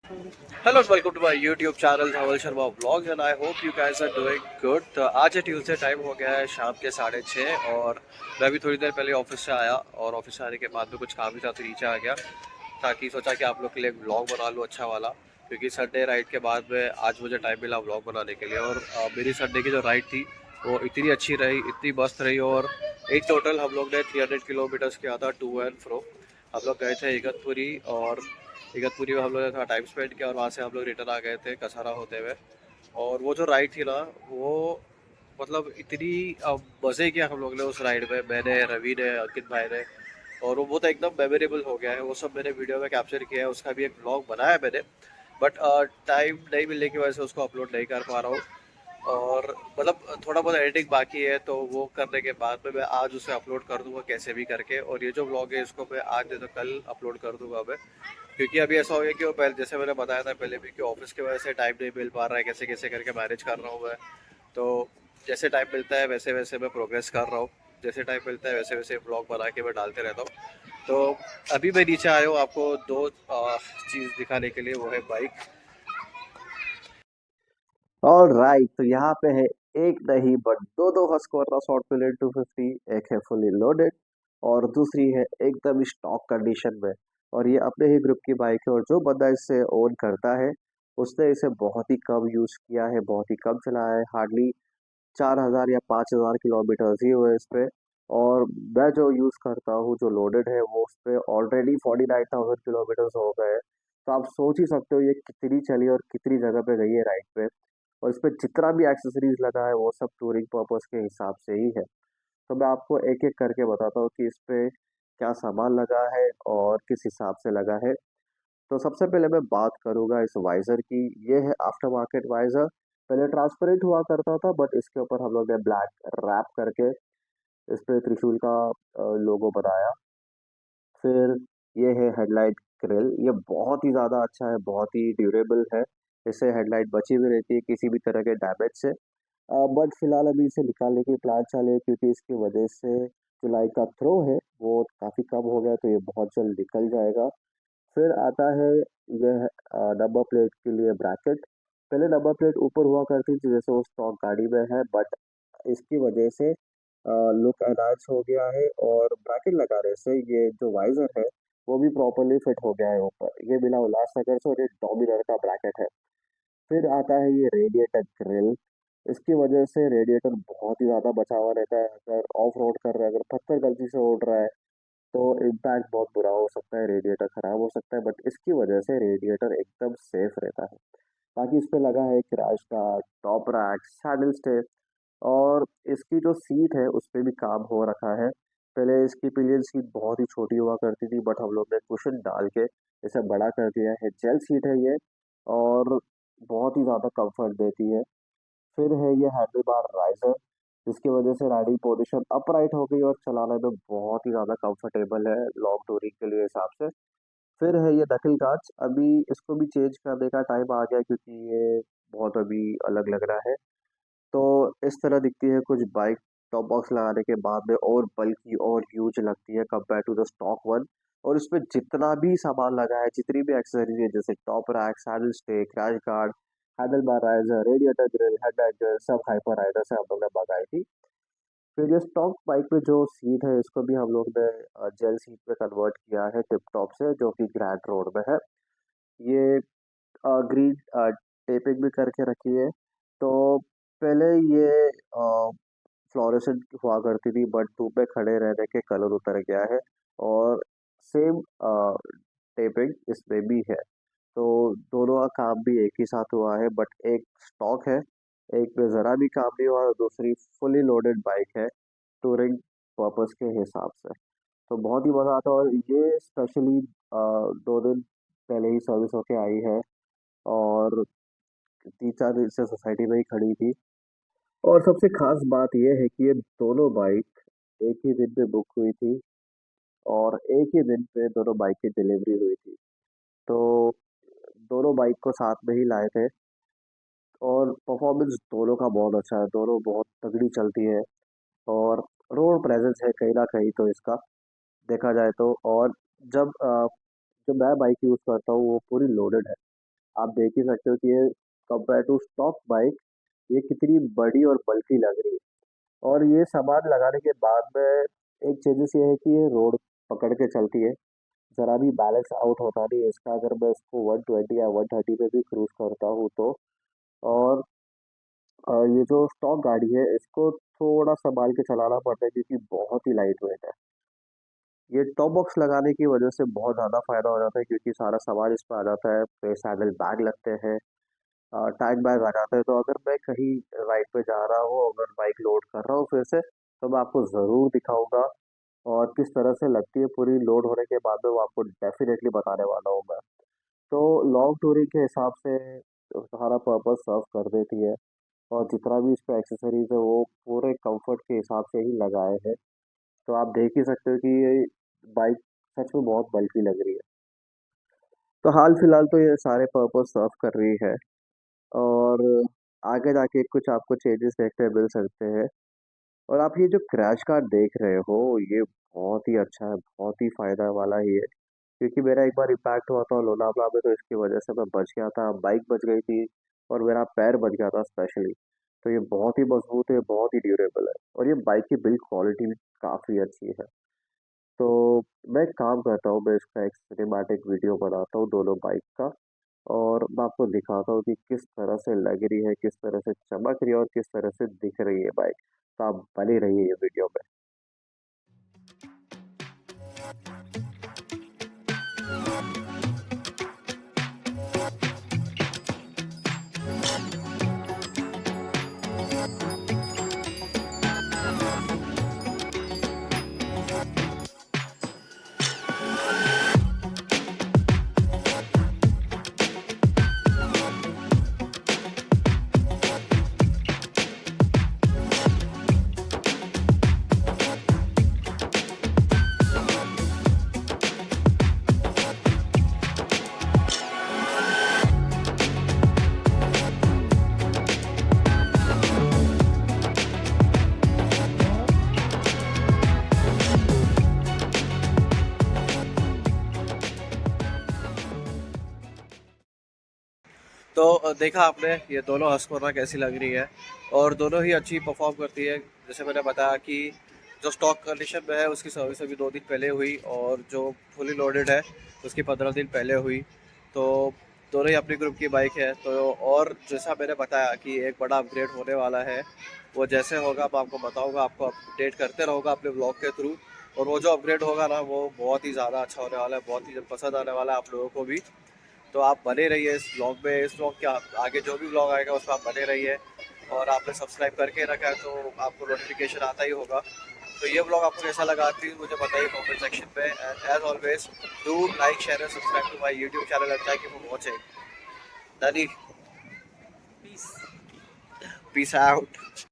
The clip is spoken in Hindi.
Hello and welcome to my YouTube channel Dhaval Sharma vlogs and I hope you guys are doing good. तो आज है ट्यूसडे, टाइम हो गया है शाम के 6:30 और मैं भी थोड़ी देर पहले ऑफिस से आया और ऑफिस से आने के बाद में कुछ काम ही था तो नीचे आ गया ताकि सोचा कि आप लोग के लिए व्लॉग बना लूँ अच्छा वाला, क्योंकि संडे राइड के बाद में आज मुझे टाइम मिला व्लॉग बनाने के लिए। और मेरी संडे की जो राइड थी वो इतनी अच्छी रही, इतनी मस्त रही। और एक टोटल हम लोग ने 300 किलोमीटर्स किया था टू एंड फ्रो। हम लोग गए थे इगतपुरी और इगतपुरी में हम लोग ने थोड़ा टाइम स्पेंड किया और वहाँ से हम लोग रिटर्न आ गए थे कसारा होते हुए। और वो जो राइड थी ना वो मतलब इतनी मज़े किया हम लोग ने उस राइड में, मैंने, रवि ने, अंकित भाई ने। और वो तो एकदम मेमोरेबल हो गया है, वो सब मैंने वीडियो में कैप्चर किया है, उसका भी एक ब्लॉग बनाया है मैंने। बट टाइम नहीं मिलने की वजह से उसको अपलोड नहीं कर पा रहा हूँ। और मतलब थोड़ा बहुत एडिटिंग बाकी है तो वो करने के बाद में मैं आज उसे अपलोड कर दूंगा कैसे भी करके। और ये जो ब्लॉग है इसको मैं आज नहीं तो कल अपलोड कर दूंगा मैं, क्योंकि अभी ऐसा हो गया कि वो पहले जैसे मैंने बताया था पहले भी कि ऑफिस की वजह से टाइम नहीं मिल पा रहा है, कैसे कैसे करके मैनेज कर रहा हूँ मैं। तो जैसे टाइम मिलता है वैसे वैसे मैं प्रोग्रेस कर रहा हूँ, जैसे टाइम मिलता है वैसे वैसे ब्लॉग बना के मैं डालते रहता हूँ। तो अभी मैं नीचे आया हूँ आपको दो चीज़ दिखाने के लिए, वो है बाइक। ऑल राइट, तो यहाँ पे है एक नहीं बट दो दो हस्कवर्ना शॉर्ट पिलेट 250। एक है फुली लोडेड और दूसरी है एकदम स्टॉक कंडीशन में। और ये अपने ही ग्रुप की बाइक है और जो बंदा इसे ओन करता है उसने इसे बहुत ही कम यूज किया है, बहुत ही कम चलाया है। हार्डली 4,000 या 5,000 किलोमीटर ही हुए इस पे। और मैं जो यूज करता हूँ जो लोडेड है वो उस पे ऑलरेडी 49,000 किलोमीटर हो गए हैं। तो आप सोच ही सकते हो ये कितनी चली और कितनी जगह पे गई है राइड पे। और इस पे जितना भी एक्सेसरीज लगा है वो सब टूरिंग पर्पस के हिसाब से ही है। तो मैं आपको एक एक करके बताता हूँ कि इस पे क्या सामान लगा है और किस हिसाब से लगा है। तो सबसे पहले मैं बात करूंगा इस वाइजर की। ये है आफ्टर मार्केट वाइजर। पहले ट्रांसपेरेंट हुआ करता था बट इसके ऊपर हम लोग ने ब्लैक रैप करके इस पे त्रिशूल का लोगो बनाया। फिर ये है हेडलाइट ग्रिल। ये बहुत ही ज़्यादा अच्छा है, बहुत ही ड्यूरेबल है। इससे हेडलाइट बची हुई रहती है किसी भी तरह के डैमेज से। बट फिलहाल अभी इसे निकालने की प्लान चालू है क्योंकि इसकी वजह से जो लाइट का थ्रो है वो काफ़ी कम हो गया, तो ये बहुत जल्द निकल जाएगा। फिर आता है यह नंबर प्लेट के लिए ब्रैकेट। पहले नंबर प्लेट ऊपर हुआ करती थी जैसे वो स्टॉक गाड़ी में है, बट इसकी वजह से लुक अनाज हो गया है और ब्रैकेट लगाने से ये जो वाइजर है वो भी प्रॉपरली फिट हो गया है ऊपर। ये मिला उल्लासनगर से और ये डोमिनर का ब्रैकेट है। फिर आता है ये रेडिएटर ग्रिल। इसकी वजह से रेडिएटर बहुत ही ज़्यादा बचा हुआ रहता है। अगर ऑफ रोड कर रहा है, अगर पत्थर गलती से उड़ रहा है तो इम्पैक्ट बहुत बुरा हो सकता है, रेडिएटर खराब हो सकता है। बट इसकी वजह से रेडिएटर एकदम सेफ रहता है। बाकी इस पे लगा है crash guard, top rack, saddle stay. और इसकी जो सीट है उस पे भी काम हो रखा है। पहले इसकी पिलियन सीट बहुत ही छोटी हुआ करती थी बट हम लोग ने कुशन डाल के इसे बड़ा कर दिया है। जेल सीट है ये और बहुत ही ज़्यादा कंफर्ट देती है। फिर है ये हैंडल बार राइजर जिसकी वजह से राइडिंग पोजीशन अपराइट हो गई और चलाने में बहुत ही ज़्यादा कंफर्टेबल है लॉन्ग टूरिंग के लिए हिसाब से। फिर है ये नकल कांच। अभी इसको भी चेंज करने का टाइम आ गया क्योंकि ये बहुत अभी अलग लग रहा है। तो इस तरह दिखती है कुछ बाइक टॉप बॉक्स लगाने के बाद में, और बल्कि और ह्यूज लगती है compare to the stock one. और इसमें जितना भी सामान लगा है, जितनी भी एक्सेसरीज है जैसे top rack, saddle stay, crash guard, handle bar riser, radiator grille, headlight grill, सब हाइपर राइडर से हम लोग ने मंगाई थी। फिर ये स्टॉक बाइक पे जो सीट है इसको भी हम लोग ने जेल सीट पे कन्वर्ट किया है टिप टॉप से, जो कि ग्रैंड रोड में है। ये ग्रीन टेपिंग भी करके रखी है। तो पहले ये फ्लोरेसेंट हुआ करती थी बट धूप में खड़े रहने के कलर उतर गया है। और सेम टेपिंग इसमें भी है। तो दोनों का काम भी एक ही साथ हुआ है बट एक स्टॉक है, एक में ज़रा भी काम नहीं हुआ और दूसरी फुली लोडेड बाइक है टूरिंग पर्पस के हिसाब से। तो बहुत ही मज़ा आता है। और ये स्पेशली 2 दिन पहले ही सर्विस होके आई है और 3-4 दिन से सोसाइटी में ही खड़ी थी। और सबसे खास बात यह है कि ये दोनों बाइक एक ही दिन पे बुक हुई थी और एक ही दिन पे दोनों बाइक की डिलीवरी हुई थी। तो दोनों बाइक को साथ में ही लाए थे और परफॉर्मेंस दोनों का बहुत अच्छा है, दोनों बहुत तगड़ी चलती है। और रोड प्रेजेंस है कहीं ना कहीं तो इसका देखा जाए तो। और जब जब मैं बाइक यूज़ करता हूँ वो पूरी लोडेड है। आप देख ही सकते हो कि ये कंपेयर टू स्टॉक बाइक ये कितनी बड़ी और बल्की लग रही है। और ये सामान लगाने के बाद में एक चेंजेस ये है कि ये रोड पकड़ के चलती है, ज़रा भी बैलेंस आउट होता नहीं है इसका। अगर मैं इसको 120 या 130 पे भी क्रूज़ करता हूँ तो। और ये जो स्टॉक गाड़ी है इसको थोड़ा सँभाल के चलाना पड़ता है क्योंकि बहुत ही लाइट वेट है। ये टॉप बॉक्स लगाने की वजह से बहुत ज़्यादा फ़ायदा हो जाता है क्योंकि सारा सामान इसमें आ जाता है, फिर सैडल बैग लगते हैं, टैग बैग आ जाता है। तो अगर मैं कहीं राइड पे जा रहा हूँ, अगर बाइक लोड कर रहा हूँ फिर से, तो मैं आपको ज़रूर दिखाऊँगा और किस तरह से लगती है पूरी लोड होने के बाद में वो आपको डेफ़िनेटली बताने वाला हूँ मैं। तो लॉन्ग टूरिंग के हिसाब से सारा पर्पस सर्व कर देती है और जितना भी इसमें एक्सेसरीज़ है वो पूरे कम्फर्ट के हिसाब से ही लगाए हैं। तो आप देख ही सकते हो कि ये बाइक सच में बहुत बल्की लग रही है। तो हाल-फिलहाल तो ये सारे पर्पस सर्व कर रही है और आगे जाके कुछ आपको चेंजेस देखने मिल सकते हैं। और आप ये जो क्रैश कार्ड देख रहे हो, ये बहुत ही अच्छा है, बहुत ही फ़ायदा वाला ही है। क्योंकि मेरा एक बार इम्पैक्ट हुआ था लोनावला में तो इसकी वजह से मैं बच गया था, बाइक बच गई थी और मेरा पैर बच गया था स्पेशली। तो ये बहुत ही मज़बूत है, बहुत ही ड्यूरेबल है और ये बाइक की बिल्ड क्वालिटी भी काफ़ी अच्छी है। तो मैं एक काम करता हूँ, मैं इसका एक सिनेमैटिक वीडियो बनाता हूँ दोनों बाइक का और मैं आपको दिखाता हूँ कि किस तरह से लग रही है, किस तरह से चमक रही है और किस तरह से दिख रही है बाइक। तो आप बने रहिए ये वीडियो में। तो देखा आपने ये दोनों हस्कवर्ना कैसी लग रही है और दोनों ही अच्छी परफॉर्म करती है। जैसे मैंने बताया कि जो स्टॉक कंडीशन में है उसकी सर्विस अभी 2 दिन पहले हुई और जो फुली लोडेड है उसकी 15 दिन पहले हुई। तो दोनों ही अपनी ग्रुप की बाइक है। तो और जैसा मैंने बताया कि एक बड़ा अपग्रेड होने वाला है, वो जैसे होगा मैं आपको बताऊँगा, आपको अपडेट करते रहूँगा अपने ब्लॉग के थ्रू। और वो जो अपग्रेड होगा ना वो बहुत ही ज़्यादा अच्छा होने वाला है, बहुत ही पसंद आने वाला है आप लोगों को भी। तो आप बने रहिए इस ब्लॉग में, इस ब्लॉग के आगे जो भी ब्लॉग आएगा उसमें आप बने रहिए। और आपने सब्सक्राइब करके रखा है तो आपको नोटिफिकेशन आता ही होगा। तो ये ब्लॉग आपको कैसा लगा प्लीज़ मुझे बताइए कमेंट सेक्शन पे। And as always do like share and subscribe to my YouTube channel and thank you for watching. Danny, peace out.